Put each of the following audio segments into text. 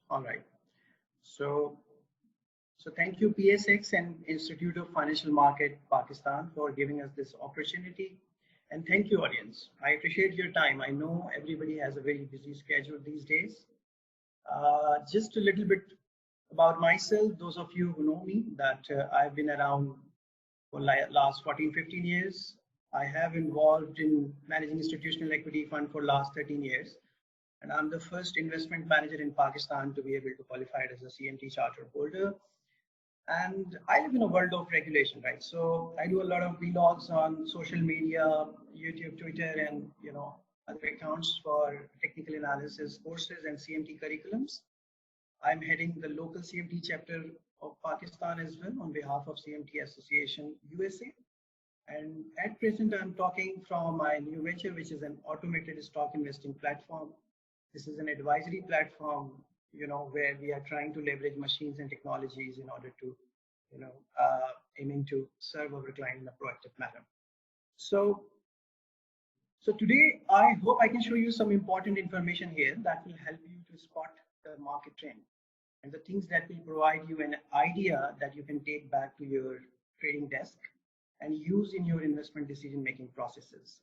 All right. So, thank you PSX and Institute of Financial Market Pakistan for giving us this opportunity. And thank you audience. I appreciate your time. I know everybody has a very busy schedule these days. Just a little bit about myself. Those of you who know me, that I've been around for last 14, 15 years. I have involved in managing institutional equity fund for last 13 years. And I'm the first investment manager in Pakistan to be able to qualify as a CMT charter holder. And I live in a world of regulation, right? So I do a lot of vlogs on social media, YouTube, Twitter, and other accounts for technical analysis courses and CMT curriculums. I'm heading the local CMT chapter of Pakistan as well on behalf of CMT Association USA. And at present, I'm talking from my new venture, which is an automated stock investing platform. This is an advisory platform, where we are trying to leverage machines and technologies in order to, aiming to serve our client in a proactive manner. So today, I hope I can show you some important information here that will help you to spot the market trend and the things that will provide you an idea that you can take back to your trading desk and use in your investment decision-making processes.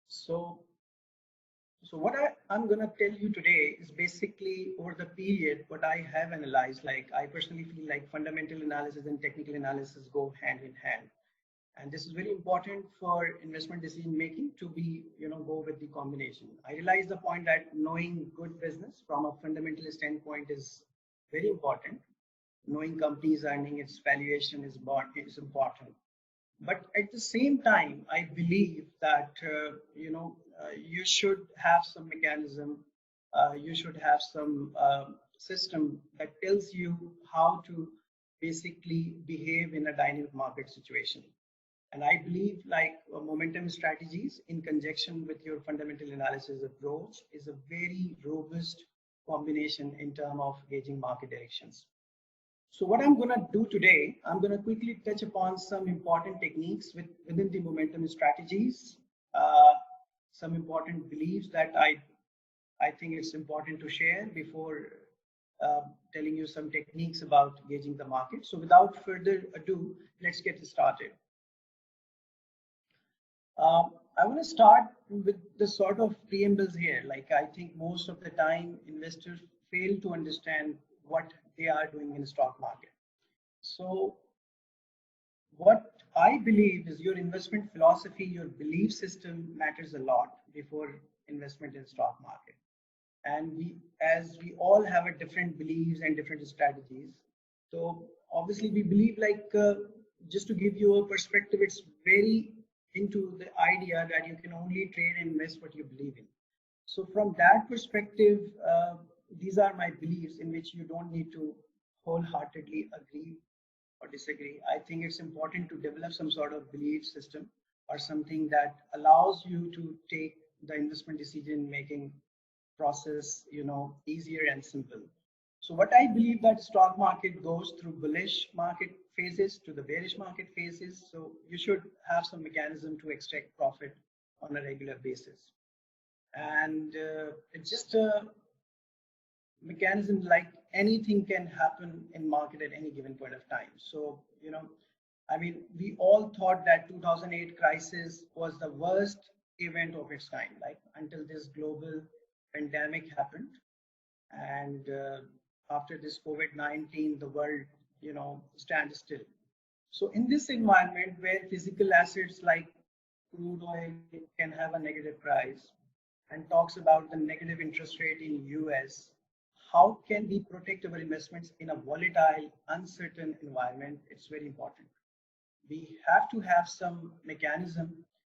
So what I'm going to tell you today is basically over the period what I have analyzed. Like I personally feel like fundamental analysis and technical analysis go hand in hand. And this is very important for investment decision making to be, go with the combination. I realize the point that knowing good business from a fundamental standpoint is very important. Knowing companies earning its valuation is important. But at the same time, I believe that, you should have some mechanism, you should have some system that tells you how to basically behave in a dynamic market situation. And I believe like momentum strategies in conjunction with your fundamental analysis approach is a very robust combination in terms of gauging market directions. So what I'm going to do today, I'm going to quickly touch upon some important techniques within the momentum strategies, some important beliefs that I think it's important to share before telling you some techniques about gauging the market. So without further ado, let's get started. I want to start with the sort of preambles here. Like I think most of the time investors fail to understand what they are doing in the stock market. So what I believe is your investment philosophy, your belief system matters a lot before investment in stock market. And as we all have a different beliefs and different strategies. So obviously we believe like, just to give you a perspective, it's very into the idea that you can only trade and invest what you believe in. So from that perspective, these are my beliefs in which you don't need to wholeheartedly agree or disagree. I think it's important to develop some sort of belief system or something that allows you to take the investment decision making process, easier and simple. So what I believe that stock market goes through bullish market phases to the bearish market phases. So you should have some mechanism to extract profit on a regular basis. And it's just a mechanism like anything can happen in market at any given point of time. So, I mean, we all thought that 2008 crisis was the worst event of its kind, like until this global pandemic happened. And after this COVID-19, the world, stands still. So in this environment where physical assets like crude oil can have a negative price and talks about the negative interest rate in US, how can we protect our investments in a volatile, uncertain environment? It's very important. We have to have some mechanism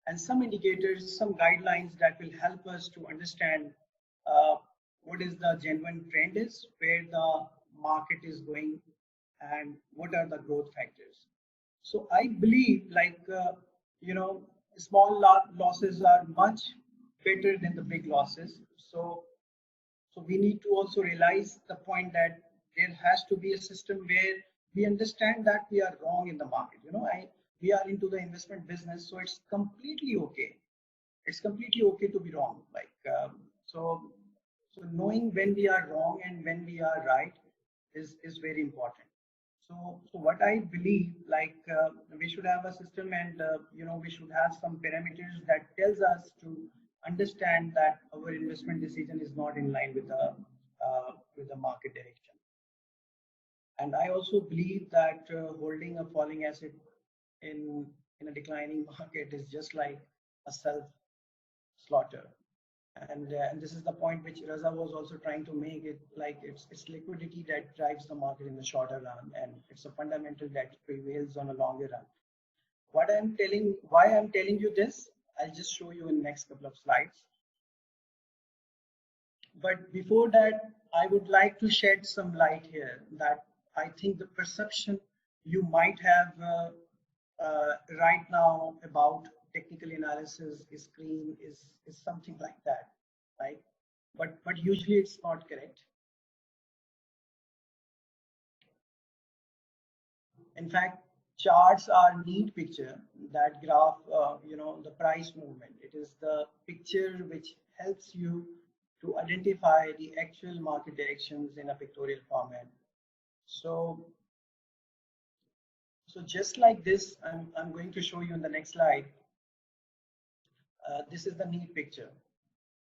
and some indicators, some guidelines that will help us to understand what is the genuine trend is, where the market is going, and what are the growth factors. So I believe like, small losses are much better than the big losses. So we need to also realize the point that there has to be a system where we understand that we are wrong in the market. We are into the investment business, so it's completely okay. It's completely okay to be wrong. Like so knowing when we are wrong and when we are right is very important. So what I believe, like we should have a system, and we should have some parameters that tells us to understand that our investment decision is not in line with the market direction. And I also believe that holding a falling asset in a declining market is just like a self slaughter. And this is the point which Raza was also trying to make it, like it's liquidity that drives the market in the shorter run, and it's a fundamental that prevails on a longer run. Why I'm telling you this, I'll just show you in the next couple of slides. But before that, I would like to shed some light here that I think the perception you might have right now about technical analysis is green is something like that, right? But usually it's not correct. In fact, charts are neat picture that graph the price movement. It is the picture which helps you to identify the actual market directions in a pictorial format. So just like this, I'm going to show you in the next slide. This is the neat picture.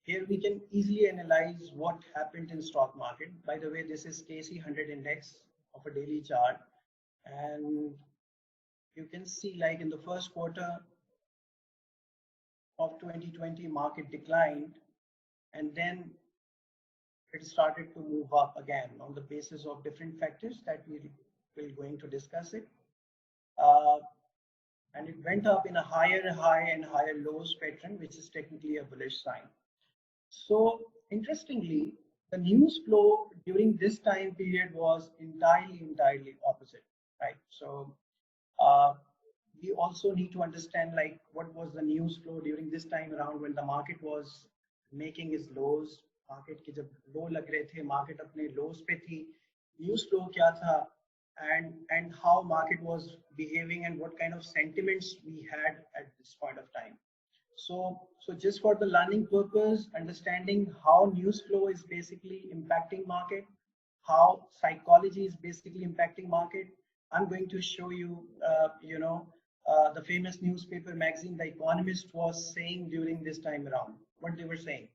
Here we can easily analyze what happened in stock market. By the way, this is KC 100 index of a daily chart. And you can see, like in the first quarter of 2020, market declined, and then it started to move up again on the basis of different factors that we're going to discuss it. And it went up in a higher high and higher lows pattern, which is technically a bullish sign. So interestingly, the news flow during this time period was entirely opposite, right? So we also need to understand like what was the news flow during this time around when the market was making its lows. Market के जब low लग रहे थे, market अपने lows पे थी, news flow क्या था, and how market was behaving and what kind of sentiments we had at this point of time. So just for the learning purpose, understanding how news flow is basically impacting market, how psychology is basically impacting market, I'm going to show you, the famous newspaper magazine, The Economist, was saying during this time around, what they were saying.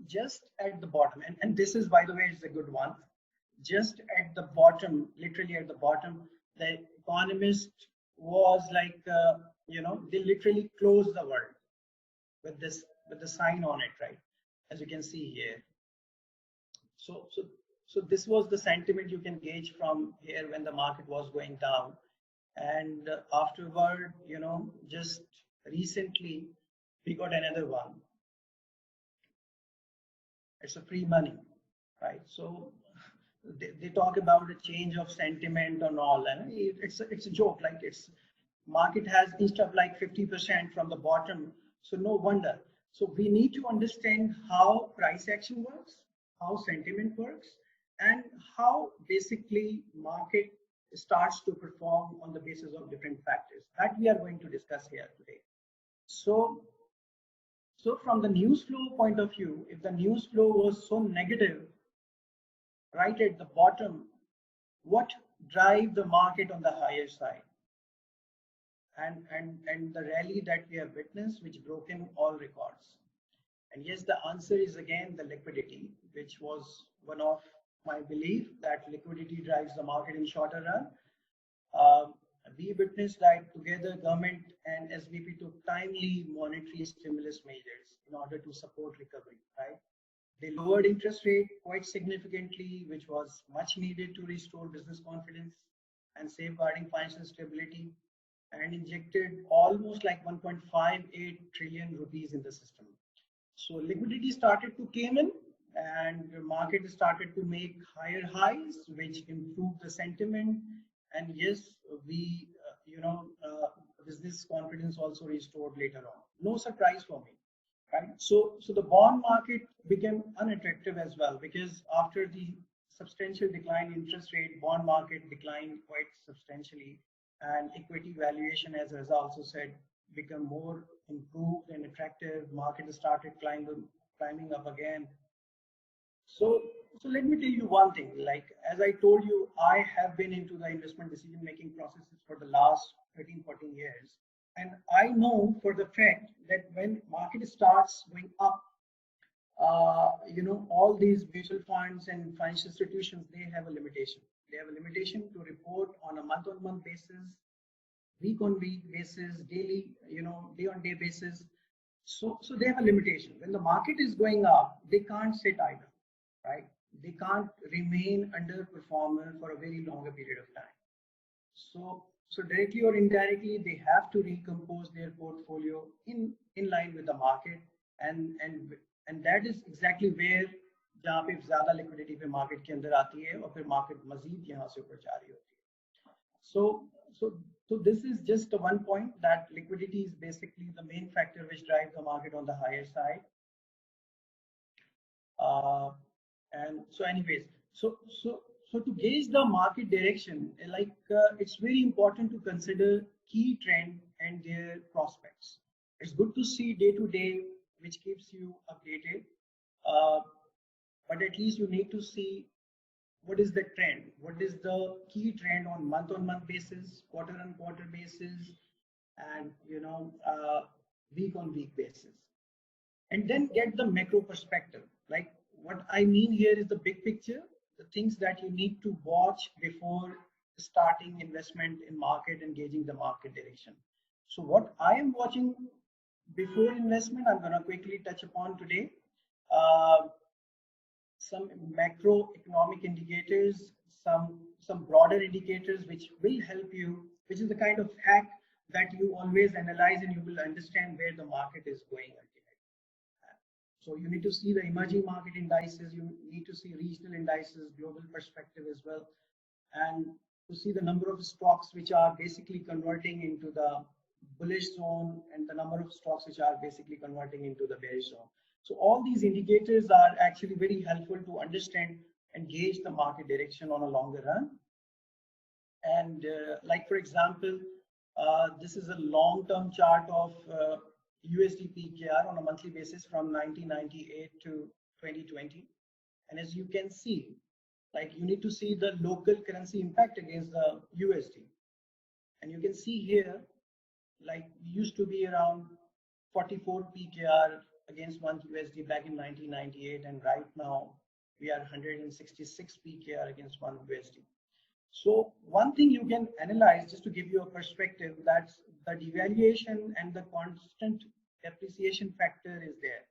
Just at the bottom, and this is, by the way, it's a good one. Just at the bottom, literally at the bottom, The Economist was like, they literally closed the world with the sign on it, right? As you can see here. So this was the sentiment you can gauge from here when the market was going down. And afterward, just recently, we got another one. It's a free money, right? So they talk about the change of sentiment and all, and it's a joke. Like market has inched up like 50% from the bottom, so no wonder. So we need to understand how price action works, how sentiment works, and how basically market starts to perform on the basis of different factors that we are going to discuss here today. So from the news flow point of view, if the news flow was so negative right at the bottom, what drive the market on the higher side? And the rally that we have witnessed, which broken all records. And yes, the answer is again the liquidity, which was one of my belief that liquidity drives the market in shorter run. We witnessed that together government and SBP took timely monetary stimulus measures in order to support recovery, right? They lowered interest rate quite significantly, which was much needed to restore business confidence and safeguarding financial stability, and injected almost like 1.58 trillion rupees in the system. So liquidity started to came in, and the market started to make higher highs, which improved the sentiment. And yes, we, business confidence also restored later on. No surprise for me, right? So the bond market became unattractive as well, because after the substantial decline in interest rate, bond market declined quite substantially, and equity valuation, as Raza also said, become more improved and attractive. Market started climbing up again. So, so let me tell you one thing. Like as I told you, I have been into the investment decision making processes for the last 13, 14 years. And I know for the fact that when market starts going up, all these mutual funds and financial institutions, they have a limitation. They have a limitation to report on a month-on-month basis, week-on-week basis, daily, day-on-day basis. So they have a limitation. When the market is going up, they can't sit idle, right? They can't remain underperformer for a very longer period of time. So directly or indirectly, they have to recompose their portfolio in line with the market, and that is exactly where जहाँ पे ज़्यादा liquidity पे market के अंदर आती है और फिर market मजीद यहाँ से ऊपर जा रही होती है. So this is just one point, that liquidity is basically the main factor which drives the market on the higher side. And so anyways, so to gauge the market direction, it's very important to consider key trend and their prospects. It's good to see day to day, which keeps you updated, but at least you need to see what is the trend, what is the key trend on month basis, quarter on quarter basis, and week on week basis, and then get the macro perspective. Like what I mean here is the big picture, the things that you need to watch before starting investment in market, engaging the market direction. So what I am watching before investment, I'm going to quickly touch upon today. Some macroeconomic indicators, some broader indicators which will help you, which is the kind of hack that you always analyze and you will understand where the market is going ultimately. So you need to see the emerging market indices, you need to see regional indices, global perspective as well, and to see the number of stocks which are basically converting into the bullish zone and the number of stocks which are basically converting into the bearish zone. So all these indicators are actually very helpful to understand and gauge the market direction on a longer run. And like for example, this is a long-term chart of USD PKR on a monthly basis from 1998 to 2020. And as you can see, like you need to see the local currency impact against the USD. And you can see here, like we used to be around 44 PKR against 1 USD back in 1998, and right now we are 166 PKR against 1 USD. So one thing you can analyze, just to give you a perspective, that's the devaluation and the constant depreciation factor is there.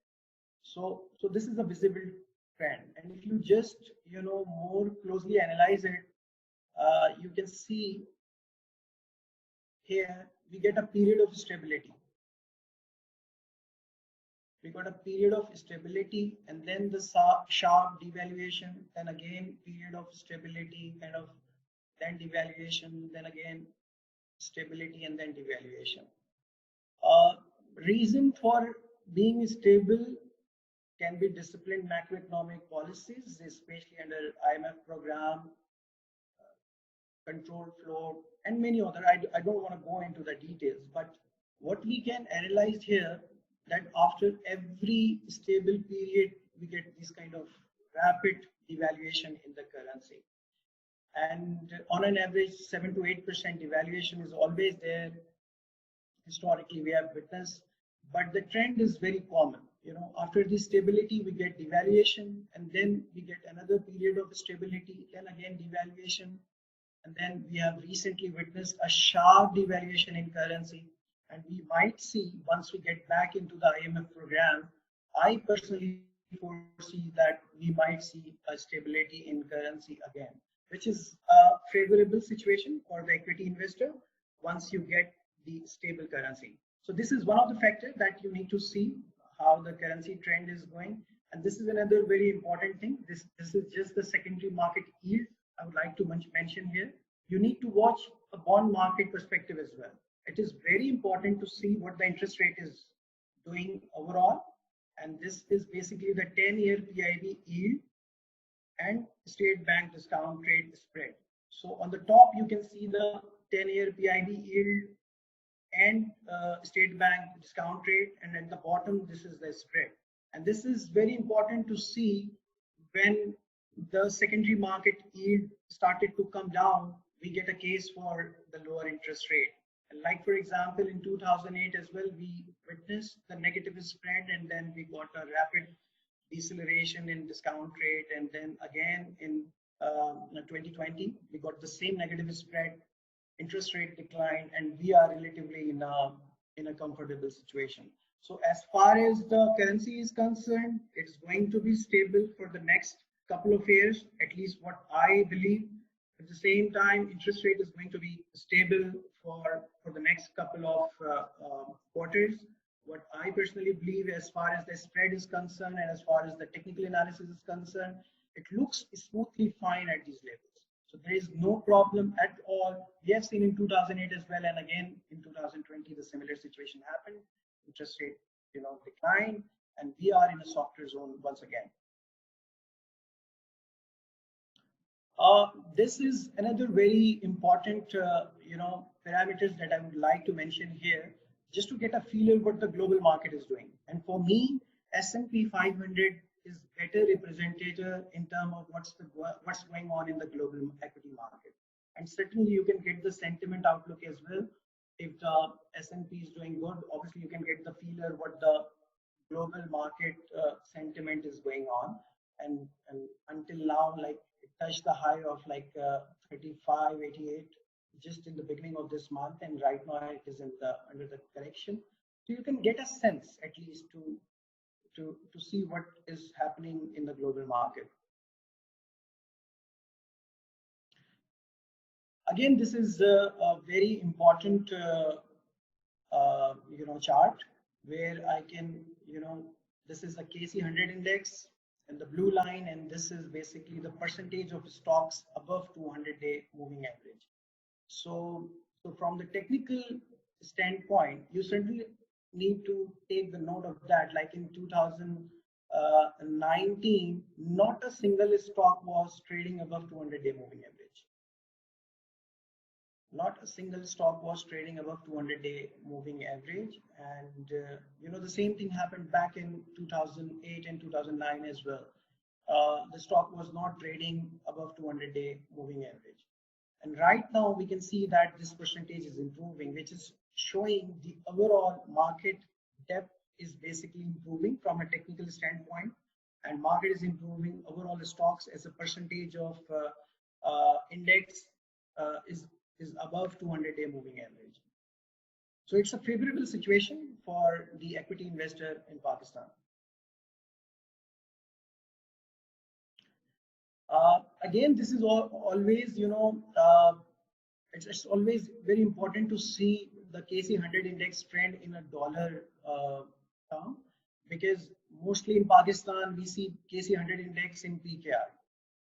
So this is a visible trend, and if you just more closely analyze it, you can see here we get a period of stability. We got a period of stability, and then the sharp devaluation, then again period of stability, kind of, then devaluation, then again stability, and then devaluation. Reason for being stable can be disciplined macroeconomic policies, especially under IMF program, controlled flow, and many other. I don't want to go into the details, but what we can analyze here, that after every stable period, we get this kind of rapid devaluation in the currency. And on an average, 7 to 8% devaluation is always there. Historically, we have witnessed, but the trend is very common. After this stability, we get devaluation, and then we get another period of stability, then again devaluation, and then we have recently witnessed a sharp devaluation in currency. And we might see, once we get back into the IMF program, I personally foresee that we might see a stability in currency again, which is a favorable situation for the equity investor once you get the stable currency. So this is one of the factors that you need to see how the currency trend is going. And this is another very important thing. This is just the secondary market yield I would like to mention here. You need to watch a bond market perspective as well. It is very important to see what the interest rate is doing overall. And this is basically the 10-year PIB yield and state bank discount rate spread. So on the top, you can see the 10-year PIB yield and state bank discount rate. And at the bottom, this is the spread. And this is very important to see when the secondary market yield started to come down, we get a case for the lower interest rate. And like for example, in 2008 as well, we witnessed the negative spread, and then we got a rapid deceleration in discount rate, and then again in 2020 we got the same negative spread, interest rate decline, and we are relatively in a comfortable situation. So as far as the currency is concerned, it's going to be stable for the next couple of years, at least what I believe. At the same time, interest rate is going to be stable for the next couple of quarters. What I personally believe, as far as the spread is concerned and as far as the technical analysis is concerned, it looks smoothly fine at these levels. So there is no problem at all. We have seen in 2008 as well, and again in 2020 the similar situation happened. Interest rate, declined, and we are in a softer zone once again. This is another very important, parameters that I would like to mention here, just to get a feel of what the global market is doing. And for me, S&P 500 is better representative in terms of what's going on in the global equity market. And certainly you can get the sentiment outlook as well. If the S&P is doing good, obviously you can get the feeler what the global market sentiment is going on. And until now, like, it touched the high of like 35.88 just in the beginning of this month, and right now it is under the correction. So you can get a sense at least to see what is happening in the global market. Again, this is a very important chart where I can, this is a KC 100 index and the blue line, and this is basically the percentage of stocks above 200-day moving average. So from the technical standpoint, you certainly need to take the note of that. Like in 2019, not a single stock was trading above 200-day moving average. Not a single stock was trading above 200-day moving average. And the same thing happened back in 2008 and 2009 as well. The stock was not trading above 200-day moving average. And right now we can see that this percentage is improving, which is showing the overall market depth is basically improving from a technical standpoint, and market is improving. Overall stocks as a percentage of index is above 200-day moving average. So it's a favorable situation for the equity investor in Pakistan. Again, this is always, it's always very important to see the KC 100 index trend in a dollar term, because mostly in Pakistan we see KC 100 index in PKR.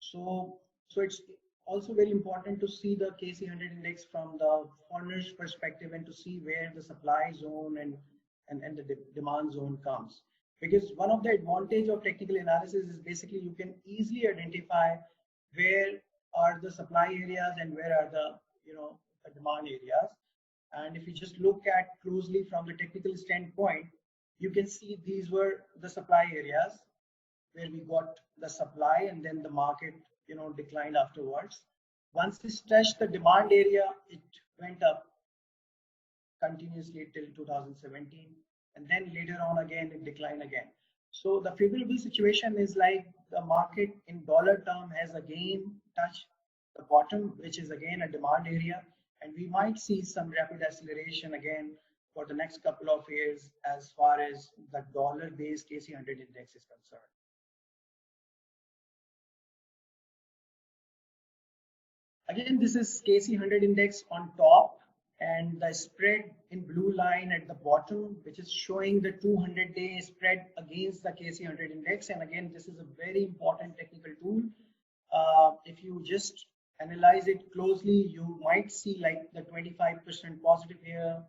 So it's also very important to see the KC 100 index from the foreigner's perspective and to see where the supply zone and the demand zone comes. Because one of the advantage of technical analysis is basically you can easily identify where are the supply areas and where are the the demand areas. And if you just look at closely from the technical standpoint, you can see these were the supply areas where we got the supply, and then the market declined afterwards. Once this touched the demand area, it went up continuously till 2017, and then later on again it declined again. So the favorable situation is like the market in dollar term has again touched the bottom, which is again a demand area, and we might see some rapid acceleration again for the next couple of years as far as the dollar based KC 100 index is concerned. Again, this is KC 100 index on top, and the spread in blue line at the bottom, which is showing the 200-day spread against the KC 100 index. And again, this is a very important technical tool. If you just analyze it closely, you might see like the 25% positive here,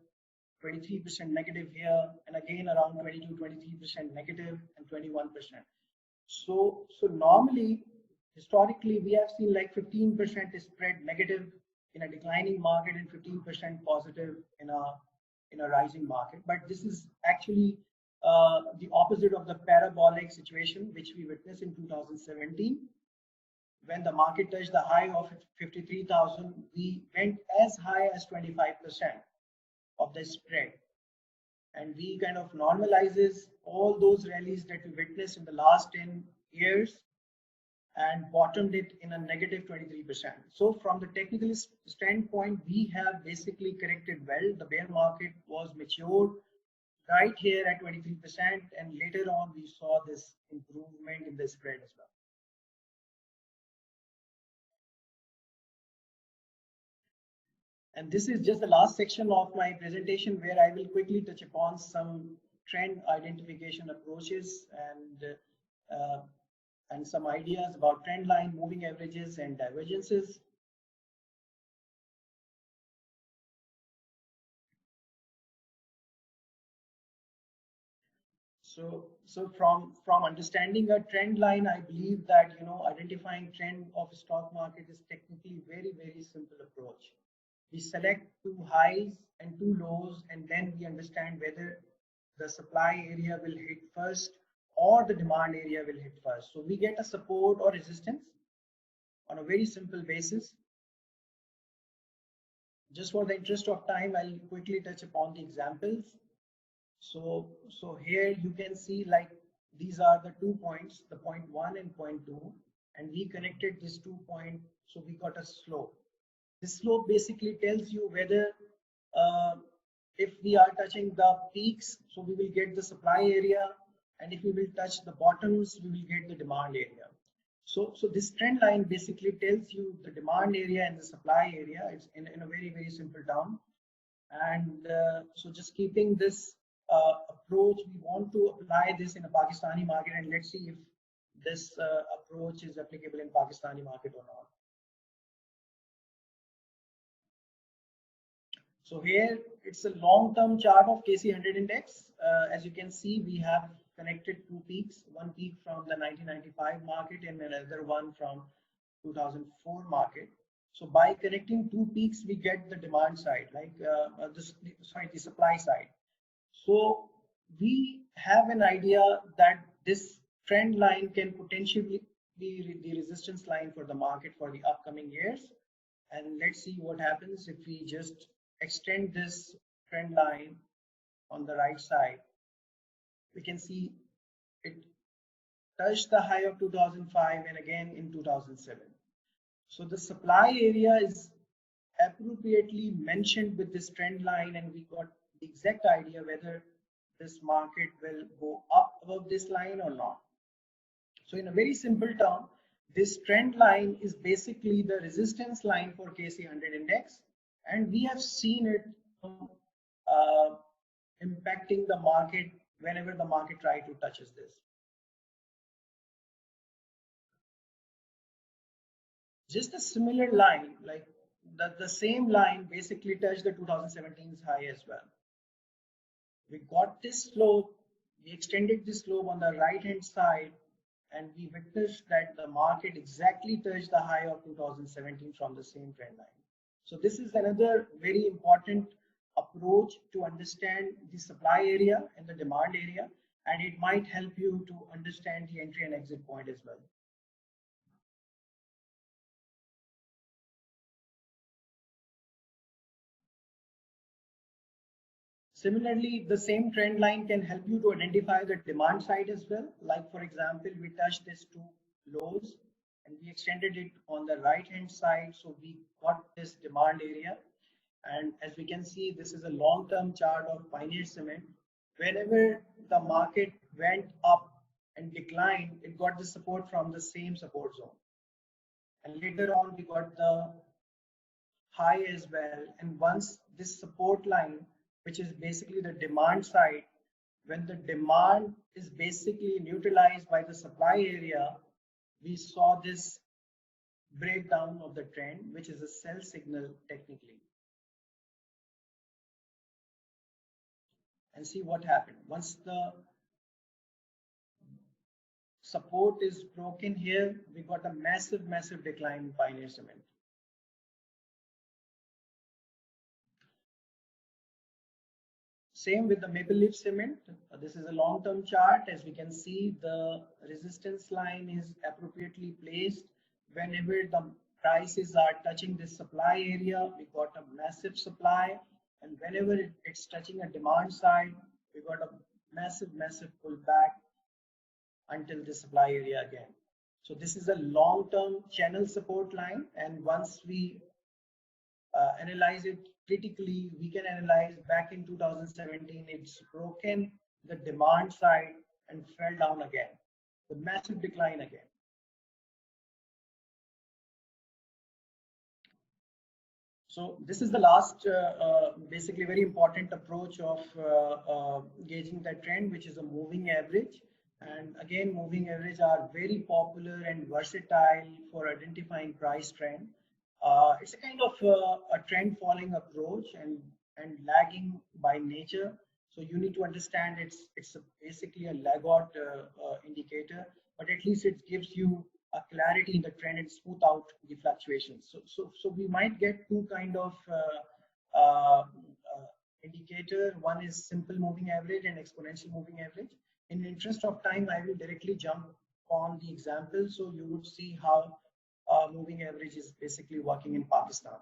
23% negative here, and again around 22-23% negative and 21%. So normally, historically, we have seen like 15% spread negative in a declining market and 15% positive in a rising market. But this is actually the opposite of the parabolic situation which we witnessed in 2017. When the market touched the high of 53,000, we went as high as 25% of the spread. And we kind of normalizes all those rallies that we witnessed in the last 10 years and bottomed it in a negative 23%. So from the technical standpoint, we have basically corrected well. The bear market was matured right here at 23%, and later on we saw this improvement in the spread as well. And this is just the last section of my presentation where I will quickly touch upon some trend identification approaches and some ideas about trend line, moving averages, and divergences. So from understanding a trend line, I believe that identifying trend of stock market is technically very simple approach. We select two highs and two lows, and then we understand whether the supply area will hit first or the demand area will hit first. So we get a support or resistance on a very simple basis. Just for the interest of time, I'll quickly touch upon the examples. So here you can see, like, these are the 2 points, the point 1 and point 2, and we connected this 2 point, so we got a slope. This slope basically tells you whether if we are touching the peaks, so we will get the supply area, and if we will touch the bottoms, we will get the demand area. So this trend line basically tells you the demand area and the supply area. It's in a very simple term. And so just keeping this approach, we want to apply this in a Pakistani market, and let's see if this approach is applicable in Pakistani market or not. So here it's a long-term chart of KC100 index. As you can see, we have connected two peaks, one peak from the 1995 market and another one from 2004 market. So by connecting two peaks, we get the demand side, like the supply side. So we have an idea that this trend line can potentially be the resistance line for the market for the upcoming years. And let's see what happens if we just extend this trend line on the right side. We can see it touched the high of 2005 and again in 2007. So the supply area is appropriately mentioned with this trend line, and we got the exact idea whether this market will go up above this line or not. So in a very simple term, this trend line is basically the resistance line for KC100 index, and we have seen it impacting the market whenever the market try to touches this. Just a similar line, like the same line basically touched the 2017's high as well. We got this slope, we extended this slope on the right hand side, and we witnessed that the market exactly touched the high of 2017 from the same trend line. So this is another very important approach to understand the supply area and the demand area, and it might help you to understand the entry and exit point as well. Similarly, the same trend line can help you to identify the demand side as well. Like, for example, we touched these two lows and we extended it on the right hand side, so we got this demand area. And as we can see, this is a long-term chart of Pioneer Cement. Whenever the market went up and declined, it got the support from the same support zone. And later on, we got the high as well. And once this support line, which is basically the demand side, when the demand is basically neutralized by the supply area, we saw this breakdown of the trend, which is a sell signal technically. And see what happened. Once the support is broken here, we got a massive decline in Pioneer Cement. Same with the maple leaf cement. This is a long-term chart. As we can see, the resistance line is appropriately placed. Whenever the prices are touching this supply area, we got a massive supply. And whenever it's touching a demand side, we got a massive pullback until the supply area again. So this is a long-term channel support line. And once we analyze it critically, we can analyze back in 2017, it's broken the demand side and fell down again, the massive decline again. So this is the last, basically very important approach of gauging that trend, which is a moving average. And again, moving average are very popular and versatile for identifying price trend. It's a kind of a trend following approach and lagging by nature. So you need to understand it's basically a laggard indicator, but at least it gives you a clarity in the trend and smooth out the fluctuations. So we might get two kind of indicator. One is simple moving average and exponential moving average. In the interest of time, I will directly jump on the example so you would see how moving average is basically working in Pakistan.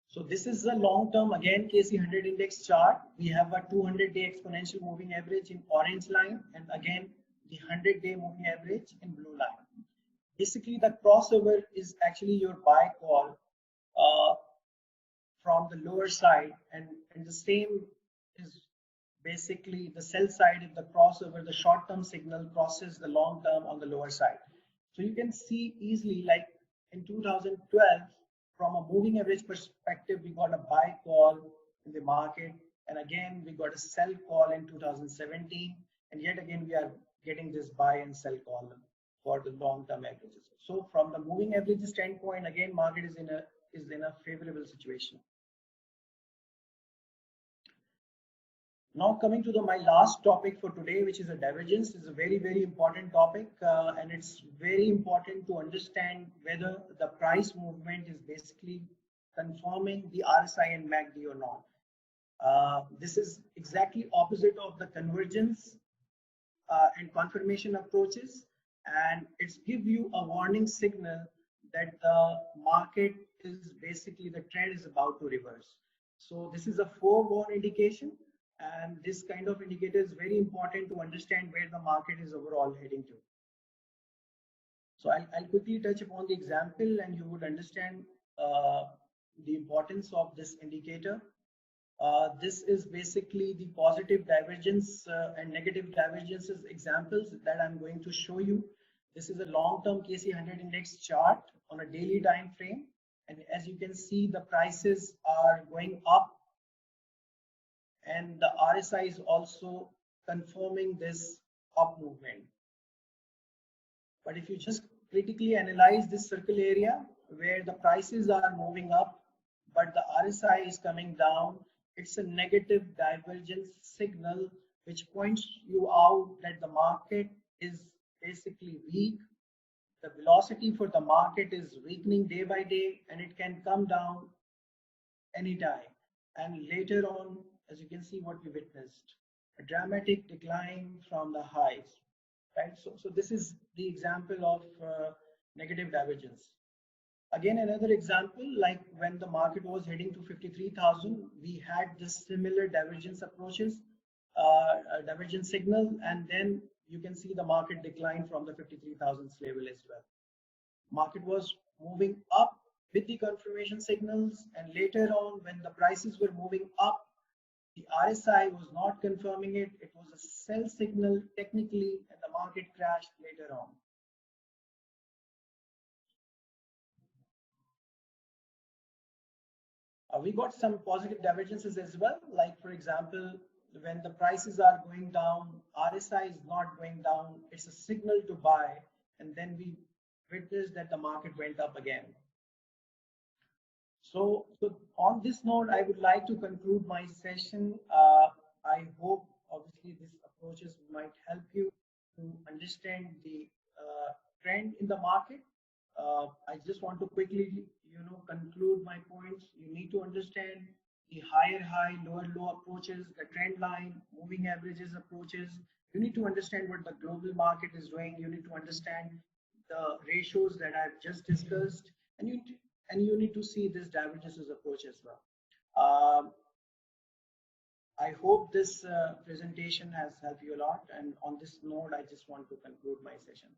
So this is a long-term, again, KC 100 index chart. We have a 200-day exponential moving average in orange line, and again, the 100-day moving average in blue line. Basically, the crossover is actually your buy call from the lower side, and the same is basically the sell side if the crossover, the short-term signal crosses the long-term on the lower side. So you can see easily, like in 2012, from a moving average perspective, we got a buy call in the market, and again we got a sell call in 2017, and yet again we are getting this buy and sell call for the long-term averages. So from the moving average standpoint, again market is in a favorable situation. Now coming to my last topic for today, which is a divergence. Is a very important topic, and it's very important to understand whether the price movement is basically confirming the RSI and MACD or not. This is exactly opposite of the convergence and confirmation approaches, and it's give you a warning signal that the market is basically, the trend is about to reverse. So this is a forewarn indication. And this kind of indicator is very important to understand where the market is overall heading to. So I'll quickly touch upon the example and you would understand the importance of this indicator. This is basically the positive divergence and negative divergences examples that I'm going to show you. This is a long-term KC 100 index chart on a daily time frame. And as you can see, the prices are going up, and the RSI is also confirming this up movement. But if you just critically analyze this circle area where the prices are moving up but the RSI is coming down, it's a negative divergence signal which points you out that the market is basically weak. The velocity for the market is weakening day by day, and it can come down anytime. And later on, as you can see, what we witnessed, a dramatic decline from the highs, right? So this is the example of negative divergence. Again, another example, like when the market was heading to 53,000, we had this similar divergence approaches, divergence signal, and then you can see the market decline from the 53,000 level as well. Market was moving up with the confirmation signals, and later on when the prices were moving up, the RSI was not confirming it. It was a sell signal technically, and the market crashed later on. We got some positive divergences as well. Like for example, when the prices are going down, RSI is not going down. It's a signal to buy, and then we witnessed that the market went up again. So on this note, I would like to conclude my session. I hope obviously these approaches might help you to understand the trend in the market. I just want to quickly, conclude my points. You need to understand the higher high, lower low approaches, the trend line, moving averages approaches. You need to understand what the global market is doing. You need to understand the ratios that I've just discussed, and you need to see this divergences approach as well. I hope this presentation has helped you a lot. And on this note, I just want to conclude my session.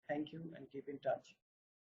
Thank you and keep in touch.